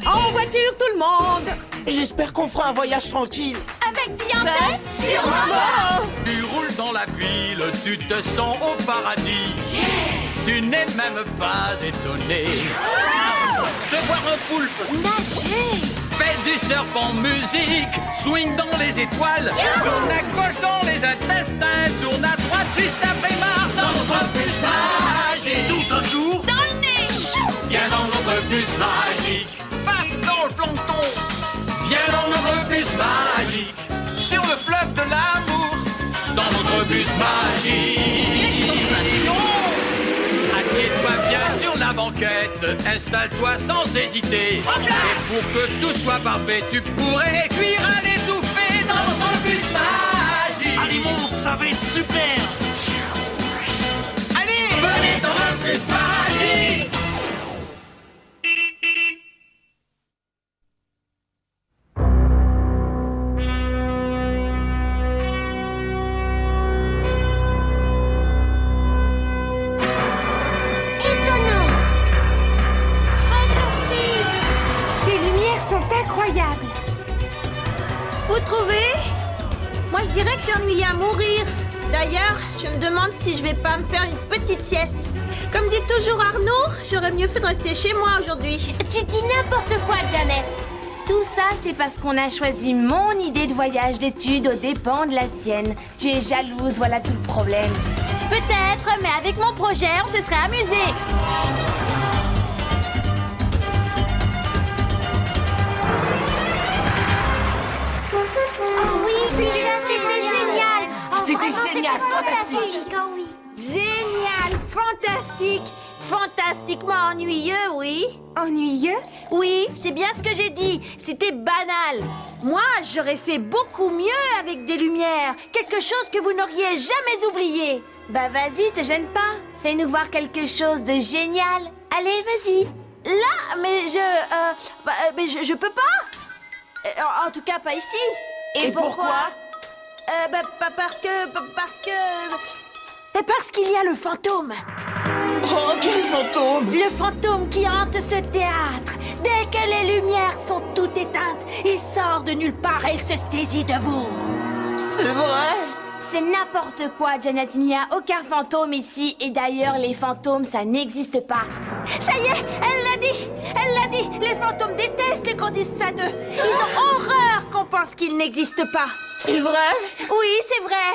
En voiture, tout le monde! J'espère qu'on fera un voyage tranquille. Avec Beyoncé? Sûrement! Tu roules dans la ville, tu te sens au paradis. Tu n'es même pas étonné de voir un poulpe Nager! fait du surf en musique, swing dans les étoiles, tourne à gauche dans les intestins, tourne à droite juste après Mars dans notre bus magique. Tout un jour, Dans le nez! viens dans notre bus magique. Paf dans le plancton, viens dans notre bus magique. Sur le fleuve de l'amour, dans notre bus magique. Quelle sensation! Assieds-toi bien sur la banquette, installe-toi sans hésiter. Et pour que tout soit parfait, tu pourrais cuire à l'étouffer dans notre bus magique. Allez, monte, ça va être super! Allez, venez dans le bus magique. Étonnant! Fantastique! Ces lumières sont incroyables! Vous trouvez? Moi, je dirais que c'est ennuyeux à mourir. D'ailleurs, je me demande si je vais pas me faire une petite sieste. Comme dit toujours Arnaud, j'aurais mieux fait de rester chez moi aujourd'hui. Tu dis n'importe quoi, Janet! Tout ça, c'est parce qu'on a choisi mon idée de voyage d'études aux dépens de la tienne. Tu es jalouse, voilà tout le problème. Peut-être, mais avec mon projet, on se serait amusé. Oh oui, déjà, c'était génial! Oh, C'était vraiment, génial, fantastique! Oh oui! Génial, fantastique, fantastiquement ennuyeux, oui. Ennuyeux? Oui, c'est bien ce que j'ai dit. C'était banal. Moi, j'aurais fait beaucoup mieux avec des lumières. Quelque chose que vous n'auriez jamais oublié. Bah vas-y, te gêne pas. Fais-nous voir quelque chose de génial. Allez, vas-y. Là, mais je peux pas. En tout cas, pas ici. Et pourquoi? Parce qu'il y a le fantôme. Oh, quel fantôme! Le fantôme qui hante ce théâtre. Dès que les lumières sont toutes éteintes, il sort de nulle part et il se saisit de vous. C'est vrai? C'est n'importe quoi, Janet. Il n'y a aucun fantôme ici. Et d'ailleurs, les fantômes, ça n'existe pas. Ça y est, elle l'a dit. Elle l'a dit. Les fantômes détestent qu'on dise ça d'eux. Ils ont horreur qu'on pense qu'ils n'existent pas. C'est vrai? Oui, c'est vrai.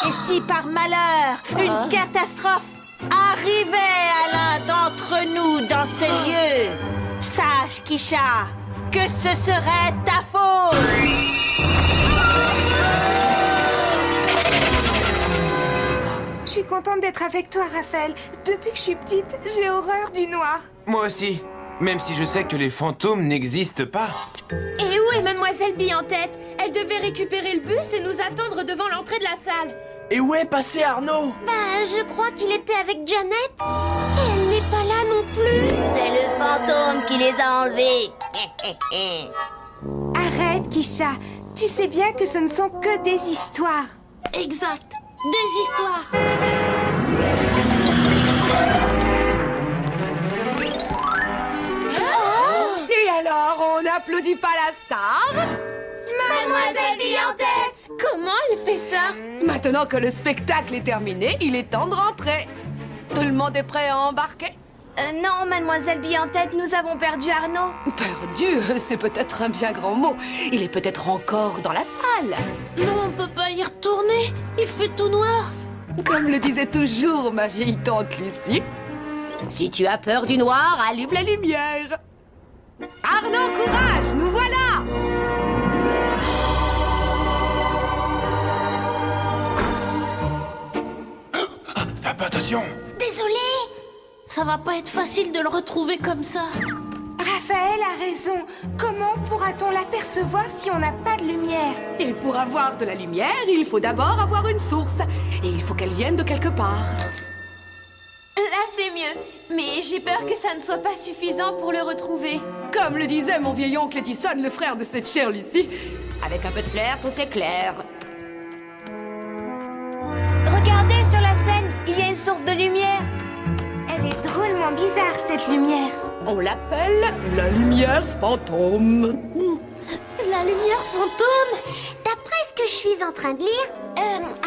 Et si par malheur, une catastrophe arrivait à l'un d'entre nous dans ce lieu, sache, Kisha, que ce serait ta faute. Je suis contente d'être avec toi, Raphaël. Depuis que je suis petite, j'ai horreur du noir. Moi aussi. Même si je sais que les fantômes n'existent pas. Et où est Mademoiselle Bille-en-Tête? Elle devait récupérer le bus et nous attendre devant l'entrée de la salle. Et où est passé Arnaud? Je crois qu'il était avec Janet. Et elle n'est pas là non plus. C'est le fantôme qui les a enlevés. Arrête, Kisha. Tu sais bien que ce ne sont que des histoires. Exact. Des histoires. Et alors, on n'applaudit pas la star? Mademoiselle Bille-en-Tête! Comment elle fait ça? Maintenant que le spectacle est terminé, il est temps de rentrer. Tout le monde est prêt à embarquer? Non, Mademoiselle Bille-en-Tête, nous avons perdu Arnaud. Perdu, c'est peut-être un bien grand mot. Il est peut-être encore dans la salle. Non, on peut pas y retourner. Il fait tout noir. Comme le disait toujours ma vieille tante Lucie, si tu as peur du noir, allume la lumière. Arnaud, courage, nous voilà! Fais pas attention. Désolée! Ça va pas être facile de le retrouver comme ça. Raphaël a raison. Comment pourra-t-on l'apercevoir si on n'a pas de lumière? Et pour avoir de la lumière, il faut d'abord avoir une source. Et il faut qu'elle vienne de quelque part. Là, c'est mieux. Mais j'ai peur que ça ne soit pas suffisant pour le retrouver. Comme le disait mon vieil oncle Edison, le frère de cette chère Lucie, avec un peu de flair, tout s'éclaire. Regardez sur la scène, il y a une source de lumière. Elle est drôlement bizarre, cette lumière. On l'appelle la lumière fantôme. La lumière fantôme? D'après ce que je suis en train de lire...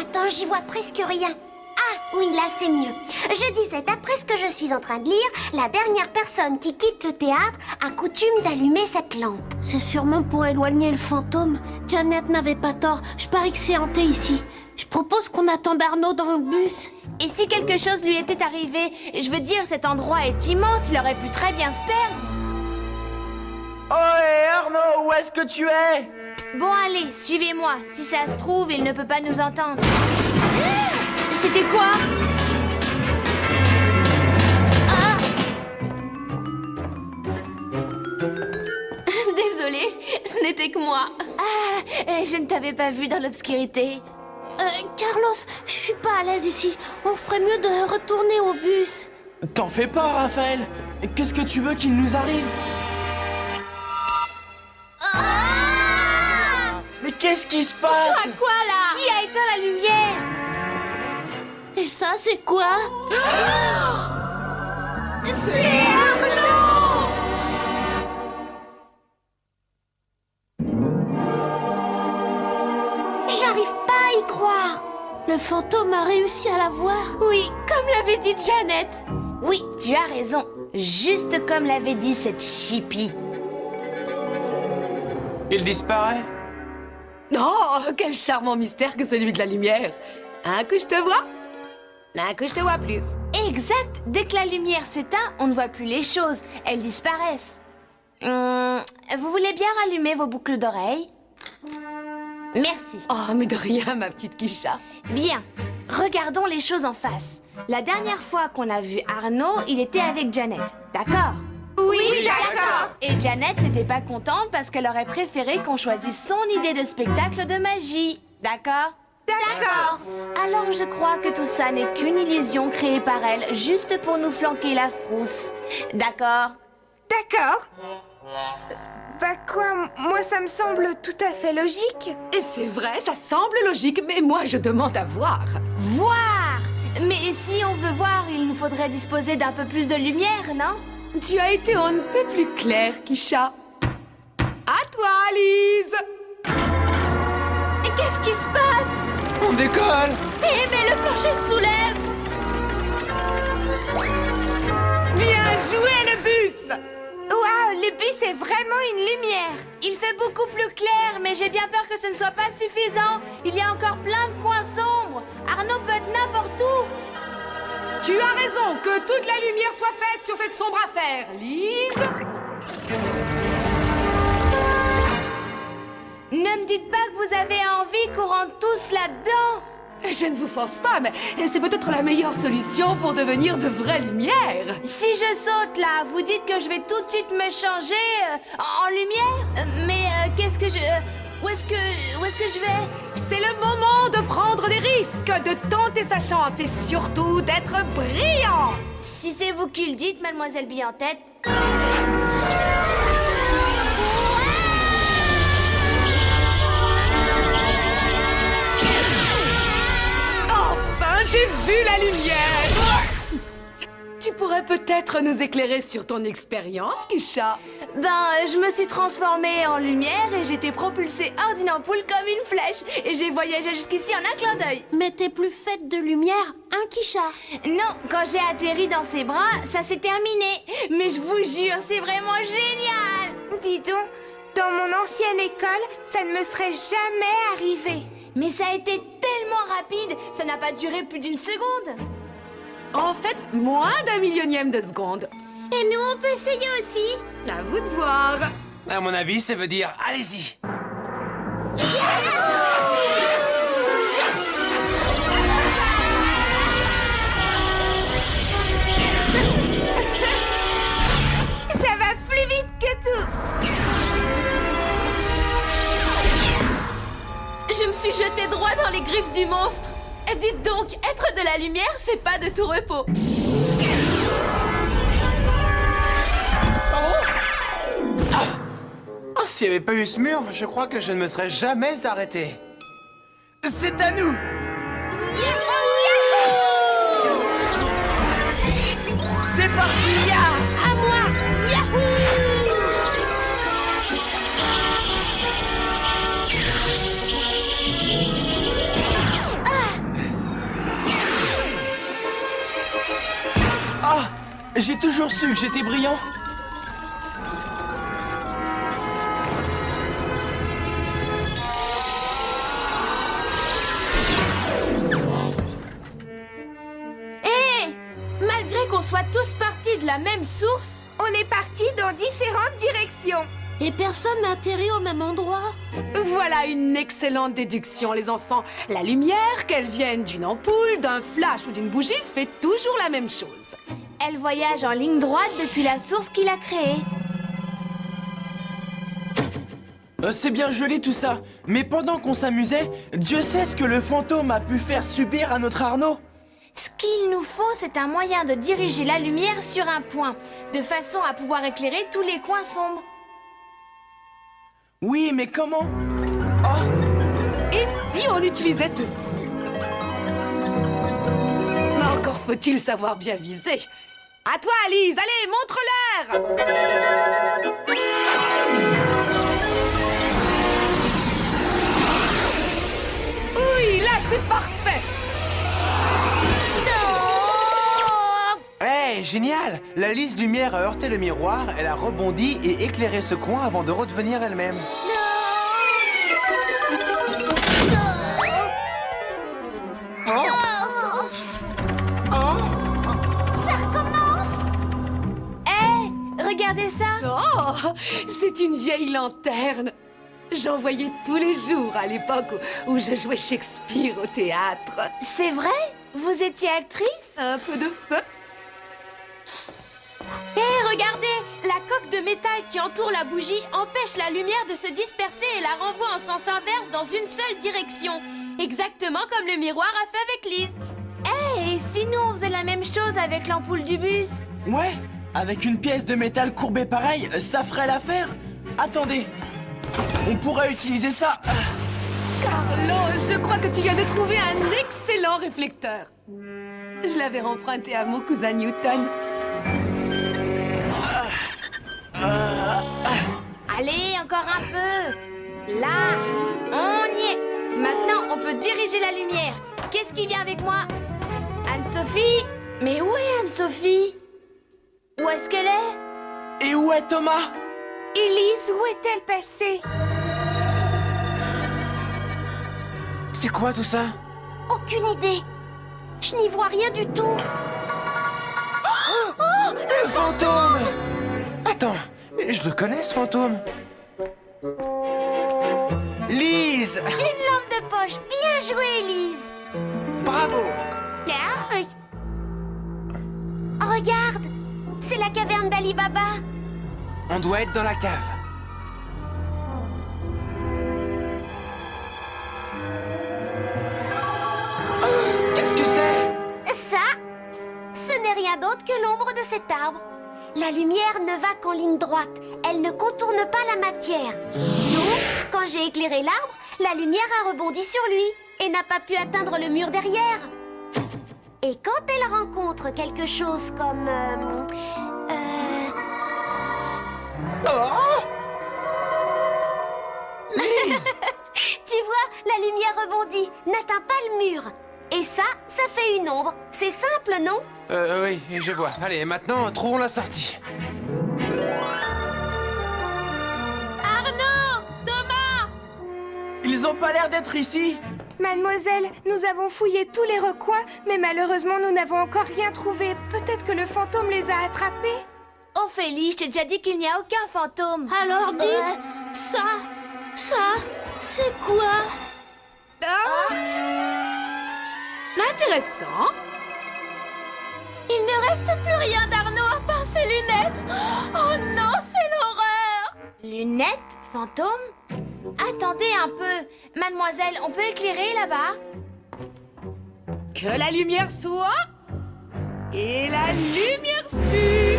attends, j'y vois presque rien. Ah, oui, là, c'est mieux. Je disais, d'après ce que je suis en train de lire, la dernière personne qui quitte le théâtre a coutume d'allumer cette lampe. C'est sûrement pour éloigner le fantôme. Janet n'avait pas tort. Je parie que c'est hanté ici. Je propose qu'on attende Arnaud dans le bus. Et si quelque chose lui était arrivé? Je veux dire, cet endroit est immense, il aurait pu très bien se perdre. Ohé, Arnaud, où est-ce que tu es? Bon, allez, suivez-moi. Si ça se trouve, il ne peut pas nous entendre. C'était quoi? Désolée, ce n'était que moi. Je ne t'avais pas vu dans l'obscurité. Carlos, je suis pas à l'aise ici. On ferait mieux de retourner au bus. T'en fais pas, Raphaël. Qu'est-ce que tu veux qu'il nous arrive? Mais qu'est-ce qui se passe? À quoi, là? Qui a éteint la lumière? Et ça, c'est quoi? C'est Arnaud! J'arrive pas à y croire. Le fantôme a réussi à la voir. Oui, comme l'avait dit Janet. Oui, tu as raison. Juste comme l'avait dit cette chipie. Il disparaît? Oh, quel charmant mystère que celui de la lumière. Un coup je te vois, un coup je te vois plus. Exact. Dès que la lumière s'éteint, on ne voit plus les choses. Elles disparaissent. Vous voulez bien rallumer vos boucles d'oreilles? Merci. Oh, mais de rien, ma petite Kisha. Bien. Regardons les choses en face. La dernière fois qu'on a vu Arnaud, il était avec Janet. D'accord? Oui, d'accord. Et Janet n'était pas contente parce qu'elle aurait préféré qu'on choisisse son idée de spectacle de magie. D'accord? D'accord. Alors je crois que tout ça n'est qu'une illusion créée par elle, juste pour nous flanquer la frousse. D'accord? D'accord. Bah quoi, moi ça me semble tout à fait logique. Et c'est vrai, ça semble logique, mais moi je demande à voir. Voir! Mais si on veut voir, il nous faudrait disposer d'un peu plus de lumière, non? Tu as été on ne peut plus clair, Kisha. À toi, Lise. Et qu'est-ce qui se passe? On décolle! Eh, mais le plancher se soulève! Bien joué, le bus. Waouh, le bus est vraiment une lumière! Il fait beaucoup plus clair, mais j'ai bien peur que ce ne soit pas suffisant. Il y a encore plein de coins sombres. Arnaud peut être n'importe où. Tu as raison, que toute la lumière soit faite sur cette sombre affaire, Lise. Ne me dites pas que vous avez envie qu'on rentre tous là-dedans. Je ne vous force pas, mais c'est peut-être la meilleure solution pour devenir de vraies lumières. Si je saute là, vous dites que je vais tout de suite me changer en lumière? Mais qu'est-ce que je... Où est-ce que je vais? C'est le moment de prendre des risques, de tenter sa chance et surtout d'être brillant. Si c'est vous qui le dites, mademoiselle Bille-en-Tête. Enfin, j'ai vu la lumière. Tu pourrais peut-être nous éclairer sur ton expérience, Kisha. Ben, je me suis transformée en lumière et j'étais propulsée hors d'une ampoule comme une flèche. Et j'ai voyagé jusqu'ici en un clin d'œil. Mais t'es plus faite de lumière, hein, Kisha? Non, quand j'ai atterri dans ses bras, ça s'est terminé. Mais je vous jure, c'est vraiment génial. Dis donc, dans mon ancienne école, ça ne me serait jamais arrivé. Mais ça a été tellement rapide, ça n'a pas duré plus d'une seconde. En fait, moins d'un millionième de seconde. Et nous, on peut essayer aussi. À vous de voir. À mon avis, ça veut dire allez-y. Ça va plus vite que tout. Je me suis jetée droit dans les griffes du monstre. Dites donc, être de la lumière, c'est pas de tout repos. Oh, s'il n'y avait pas eu ce mur, je crois que je ne me serais jamais arrêté. C'est à nous! C'est parti! À moi. su que j'étais brillant. Malgré qu'on soit tous partis de la même source, On est partis dans différentes directions. Et personne n'a atterri au même endroit. Voilà une excellente déduction, les enfants. La lumière, qu'elle vienne d'une ampoule, d'un flash ou d'une bougie, fait toujours la même chose. Elle voyage en ligne droite depuis la source qui l'a créée. C'est bien joli tout ça, mais pendant qu'on s'amusait, Dieu sait ce que le fantôme a pu faire subir à notre Arnaud. Ce qu'il nous faut, c'est un moyen de diriger la lumière sur un point, de façon à pouvoir éclairer tous les coins sombres. Oui, mais comment? Oh! Et si on utilisait ceci? Mais encore faut-il savoir bien viser. À toi, Alice, allez, montre-leur! Oui, là, c'est parfait! Hey, génial! La lisse lumière a heurté le miroir, elle a rebondi et éclairé ce coin avant de redevenir elle-même. Ça recommence! Regardez ça! Oh, c'est une vieille lanterne. J'en voyais tous les jours à l'époque où je jouais Shakespeare au théâtre. C'est vrai? Vous étiez actrice? Un peu de feu. Hé, regardez! La coque de métal qui entoure la bougie empêche la lumière de se disperser et la renvoie en sens inverse dans une seule direction. Exactement comme le miroir a fait avec Lise. Et si nous on faisait la même chose avec l'ampoule du bus? Ouais, avec une pièce de métal courbée pareille, ça ferait l'affaire. Attendez, on pourrait utiliser ça. Carlos, je crois que tu viens de trouver un excellent réflecteur. Je l'avais emprunté à mon cousin Newton. Allez, encore un peu. Là, on y est. Maintenant, on peut diriger la lumière. Qu'est-ce qui vient avec moi? Anne-Sophie? Mais où est Anne-Sophie? Où est-ce qu'elle est? Et où est Thomas? Elise, où est-elle passée? C'est quoi tout ça? Aucune idée. Je n'y vois rien du tout. Le fantôme! Attends, je le connais ce fantôme. Lise! Une lampe de poche. Bien joué, Elise. Bravo! Regarde, c'est la caverne d'Ali Baba. On doit être dans la cave. Qu'est-ce que c'est? Ça, ce n'est rien d'autre que l'ombre de cet arbre. La lumière ne va qu'en ligne droite. Elle ne contourne pas la matière. Donc, quand j'ai éclairé l'arbre, la lumière a rebondi sur lui et n'a pas pu atteindre le mur derrière. Et quand elle rencontre quelque chose comme... Tu vois, la lumière rebondit, n'atteint pas le mur. Et ça fait une ombre. C'est simple, non? Oui, je vois. Allez, maintenant, trouvons la sortie. Arnaud! Thomas! Ils ont pas l'air d'être ici. Mademoiselle, nous avons fouillé tous les recoins, mais malheureusement, nous n'avons encore rien trouvé. Peut-être que le fantôme les a attrapés. Ophélie, je t'ai déjà dit qu'il n'y a aucun fantôme. Alors dites, ça, c'est quoi? Intéressant. Il ne reste plus rien d'Arnaud à part ses lunettes. Oh non, c'est l'horreur! Lunettes? Fantôme? Attendez un peu. Mademoiselle, on peut éclairer là-bas? Que la lumière soit. Et la lumière fut.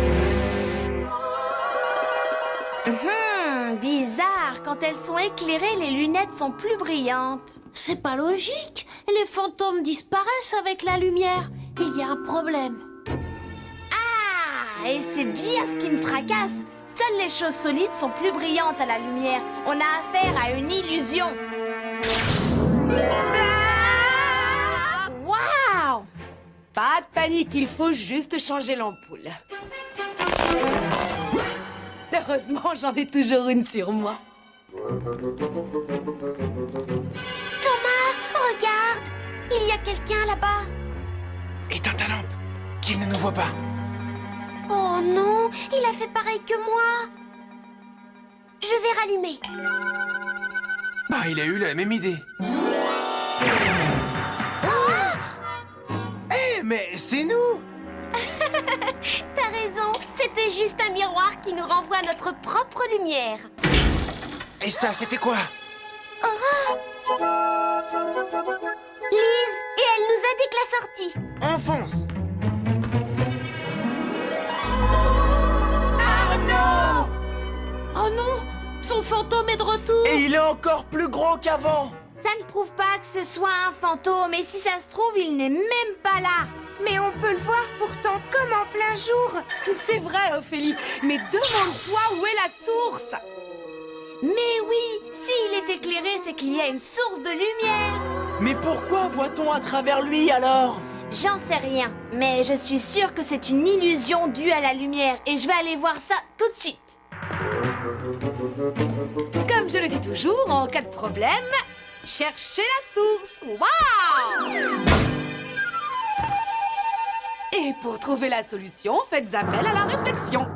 Bizarre. Quand elles sont éclairées, les lunettes sont plus brillantes. C'est pas logique. Les fantômes disparaissent avec la lumière. Il y a un problème. Ah, et c'est bien ce qui me tracasse. Seules les choses solides sont plus brillantes à la lumière. On a affaire à une illusion. Waouh! Pas de panique, il faut juste changer l'ampoule. Heureusement, j'en ai toujours une sur moi. Thomas, regarde! Il y a quelqu'un là-bas. Éteins ta lampe, qu'il ne nous voit pas. Oh non, il a fait pareil que moi. Je vais rallumer. Bah, il a eu la même idée. Eh, mais c'est nous! T'as raison, c'était juste un miroir qui nous renvoie à notre propre lumière. Et ça, c'était quoi? Lise, et elle nous indique la sortie. On fonce! Arnaud! Oh non! Son fantôme est de retour! Et il est encore plus gros qu'avant. Ça ne prouve pas que ce soit un fantôme, et si ça se trouve, il n'est même pas là. Mais on peut le voir pourtant comme en plein jour. C'est vrai, Ophélie, mais demande-toi où est la source. Mais oui, s'il est éclairé, c'est qu'il y a une source de lumière. Mais pourquoi voit-on à travers lui alors? J'en sais rien, mais je suis sûre que c'est une illusion due à la lumière, et je vais aller voir ça tout de suite. Comme je le dis toujours, en cas de problème, cherchez la source. Waouh! Et pour trouver la solution, faites appel à la réflexion.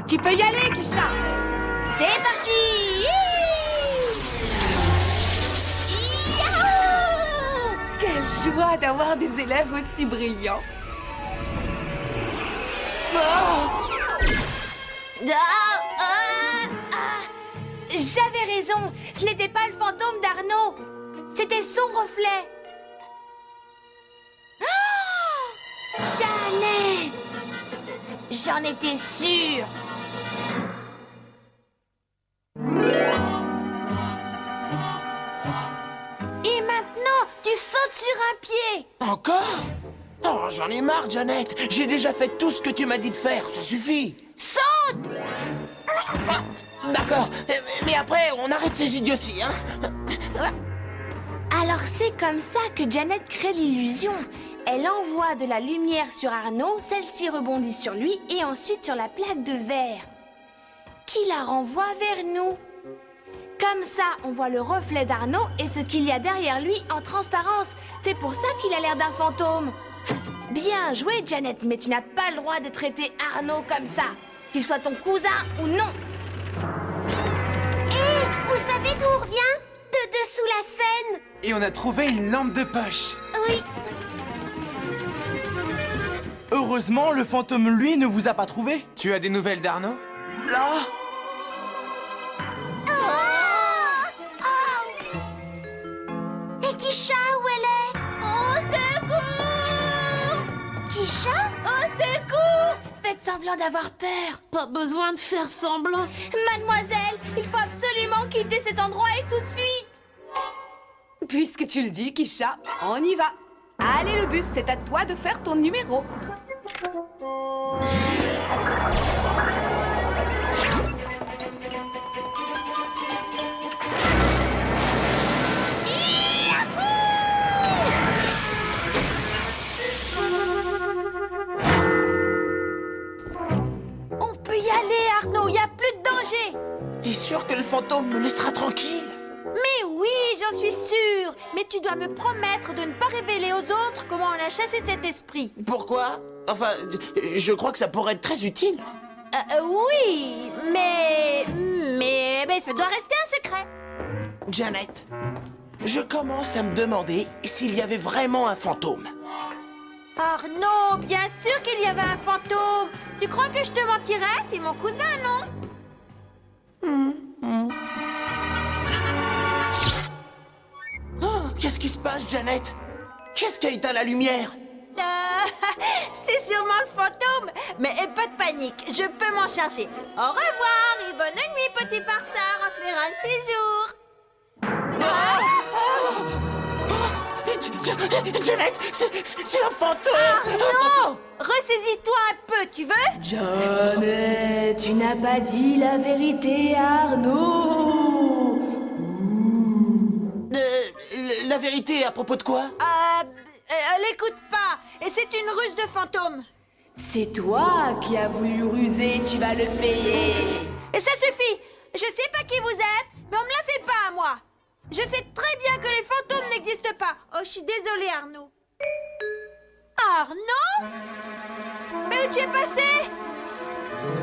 Tu peux y aller, Kisha. C'est parti! Quelle joie d'avoir des élèves aussi brillants. J'avais raison, ce n'était pas le fantôme d'Arnaud, c'était son reflet. Jeannette! J'en étais sûre. Et maintenant, tu sautes sur un pied. Encore? Oh, j'en ai marre, Jeannette. J'ai déjà fait tout ce que tu m'as dit de faire, ça suffit. Saute! D'accord, mais après, on arrête ces idioties, hein? Alors c'est comme ça que Jeannette crée l'illusion. Elle envoie de la lumière sur Arnaud, celle-ci rebondit sur lui et ensuite sur la plaque de verre, qui la renvoie vers nous. Comme ça, on voit le reflet d'Arnaud et ce qu'il y a derrière lui en transparence. C'est pour ça qu'il a l'air d'un fantôme. Bien joué, Jeannette, mais tu n'as pas le droit de traiter Arnaud comme ça, qu'il soit ton cousin ou non. Vous savez d'où on revient? De dessous la scène. Et on a trouvé une lampe de poche. Oui. Heureusement, le fantôme, lui, ne vous a pas trouvé. Tu as des nouvelles d'Arnaud? Là? Et Kisha, où elle est? Au secours! Kisha? Au secours! Faites semblant d'avoir peur. Pas besoin de faire semblant. Mademoiselle, il faut absolument quitter cet endroit et tout de suite. Puisque tu le dis, Kisha, on y va. Allez, le bus, c'est à toi de faire ton numéro. On peut y aller, Arnaud, il n'y a plus de danger. T'es sûr que le fantôme me laissera tranquille? Mais oui, j'en suis sûre. Mais tu dois me promettre de ne pas révéler aux autres comment on a chassé cet esprit. Pourquoi? Enfin, je crois que ça pourrait être très utile. Oui, mais ça doit rester un secret. Jeannette, je commence à me demander s'il y avait vraiment un fantôme. Arnaud, bien sûr qu'il y avait un fantôme. Tu crois que je te mentirais? T'es mon cousin, non? Oh, qu'est-ce qui se passe, Jeannette? Qu'est-ce qui a éteint la lumière? C'est sûrement le fantôme. Mais pas de panique, je peux m'en charger. Au revoir et bonne nuit, petit farceur. On se verra un de ces jours. Jeannette, c'est un fantôme! Arnaud! Ressaisis-toi un peu, tu veux? Jeannette, tu n'as pas dit la vérité à Arnaud. La vérité à propos de quoi? L'écoute pas. Et c'est une ruse de fantôme. C'est toi qui as voulu ruser, tu vas le payer. Et ça suffit. Je sais pas qui vous êtes, mais on me la fait pas à moi. Je sais très bien que les fantômes n'existent pas. Oh, je suis désolée, Arnaud. Arnaud? Mais où tu es passé?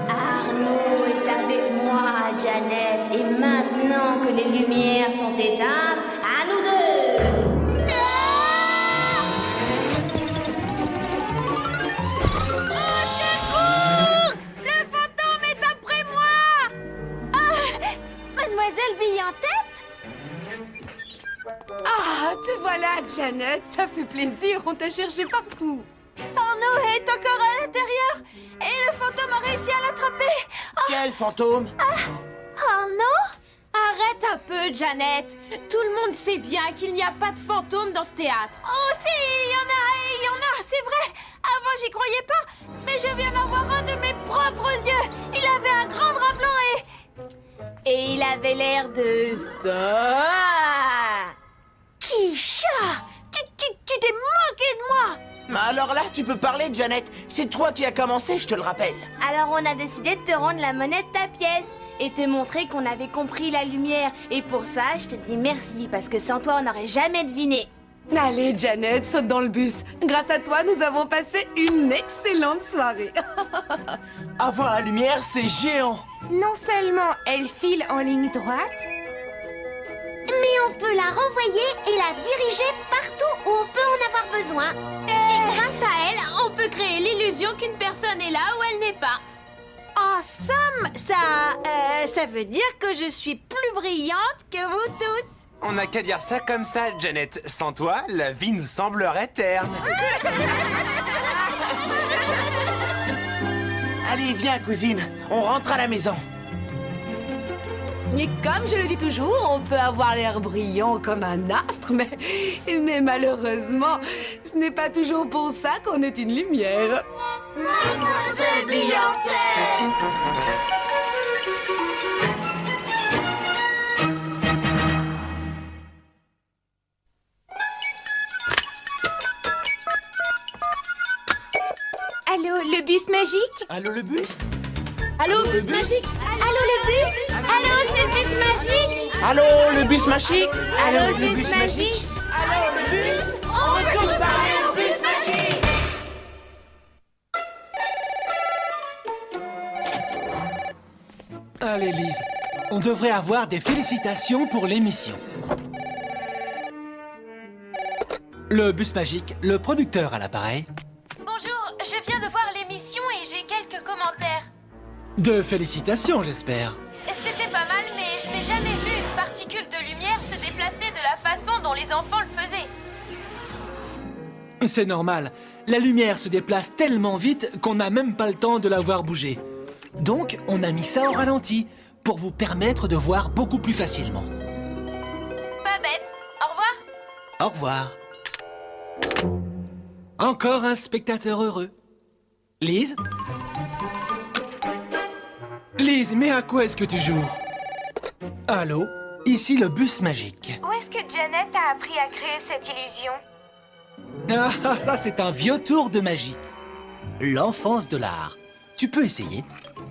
Arnaud est avec moi, Janet. Et maintenant que les lumières sont éteintes, à nous deux! Mademoiselle Bille en tête? Ah, te voilà, Janet. Ça fait plaisir, on t'a cherché partout. Arnaud est encore à l'intérieur et le fantôme a réussi à l'attraper. Quel fantôme? Arnaud? Arrête un peu, Janet. Tout le monde sait bien qu'il n'y a pas de fantôme dans ce théâtre. Oh si, il y en a, c'est vrai. Avant, j'y croyais pas, mais je viens d'en voir un de mes propres yeux. Il avait un grand drap blanc Et il avait l'air de ça. Kisha, tu t'es moqué de moi. Alors là, tu peux parler, Janet. C'est toi qui as commencé, je te le rappelle. Alors on a décidé de te rendre la monnaie de ta pièce et te montrer qu'on avait compris la lumière. Et pour ça, je te dis merci, parce que sans toi, on n'aurait jamais deviné. Allez, Janet, saute dans le bus. Grâce à toi, nous avons passé une excellente soirée. Avoir la lumière, c'est géant. Non seulement elle file en ligne droite, Mais on peut la renvoyer et la diriger partout où on peut en avoir besoin. Et grâce à elle, on peut créer l'illusion qu'une personne est là où elle n'est pas. En somme, ça veut dire que je suis plus brillante que vous tous. On n'a qu'à dire ça comme ça, Janet. Sans toi, la vie nous semblerait terne. Allez, viens, cousine. On rentre à la maison. Et comme je le dis toujours, on peut avoir l'air brillant comme un astre, mais malheureusement, ce n'est pas toujours pour ça qu'on est une lumière. Mademoiselle Bille en tête. allô, le bus magique? Allô, le bus? Allô, bus magique? Allô, le bus? Allô, c'est le bus magique? Allô, le bus magique? Allô, le bus magique? Allô, le bus? On veut tous parler au bus magique! Allez, Lise, on devrait avoir des félicitations pour l'émission. Le bus magique, le producteur à l'appareil. Bonjour, je viens de voir l'émission et j'ai quelques commentaires. De félicitations, j'espère. C'était pas mal, mais je n'ai jamais vu une particule de lumière se déplacer de la façon dont les enfants le faisaient. C'est normal. La lumière se déplace tellement vite qu'on n'a même pas le temps de la voir bouger. Donc, on a mis ça au ralenti pour vous permettre de voir beaucoup plus facilement. Pas bête. Au revoir. Au revoir. Encore un spectateur heureux. Lise? Lise, mais à quoi est-ce que tu joues? Allô? Ici le bus magique. Où est-ce que Janet a appris à créer cette illusion? Ah, ça c'est un vieux tour de magie. L'enfance de l'art. Tu peux essayer.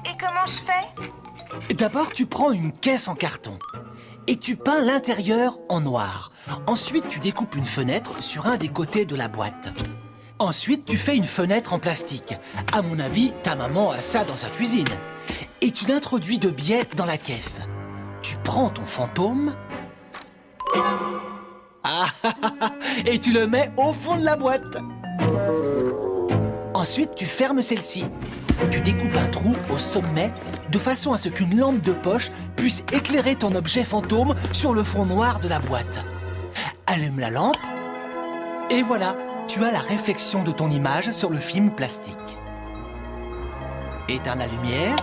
Et comment je fais? D'abord, tu prends une caisse en carton et tu peins l'intérieur en noir. Ensuite, tu découpes une fenêtre sur un des côtés de la boîte. Ensuite, tu fais une fenêtre en plastique. À mon avis, ta maman a ça dans sa cuisine. Et tu l'introduis de biais dans la caisse. Tu prends ton fantôme... et tu le mets au fond de la boîte. Ensuite, tu fermes celle-ci. Tu découpes un trou au sommet de façon à ce qu'une lampe de poche puisse éclairer ton objet fantôme sur le fond noir de la boîte. Allume la lampe et voilà, tu as la réflexion de ton image sur le film plastique. Éteins la lumière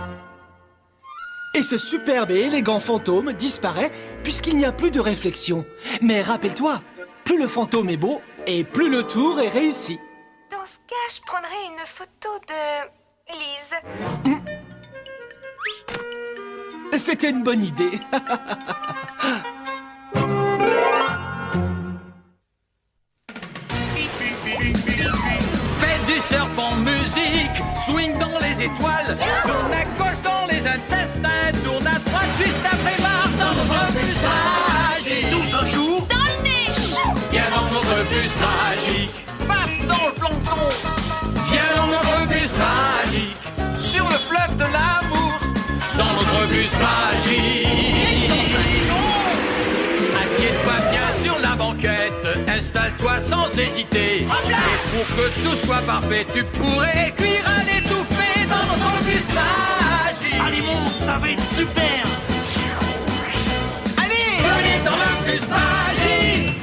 et ce superbe et élégant fantôme disparaît puisqu'il n'y a plus de réflexion. Mais rappelle-toi, plus le fantôme est beau et plus le tour est réussi. Dans ce cas, je prendrai une photo de Lise. C'était une bonne idée. Fais du serpent musique, les étoiles. Tourne à gauche dans les intestins. Tourne à droite juste après barre dans notre bus magique. Tout un jour Dans le nez. viens dans notre bus magique. Paf dans le plancton. Viens dans notre bus magique. Sur le fleuve de l'amour. Dans notre bus magique. Quelle sensation! Assieds-toi bien sur la banquette. Installe-toi sans hésiter. Et pour que tout soit parfait, tu pourrais cuire à l'étouffée dans notre bus magique. Allez, monte, ça va être super. Allez, venez dans le bus magique.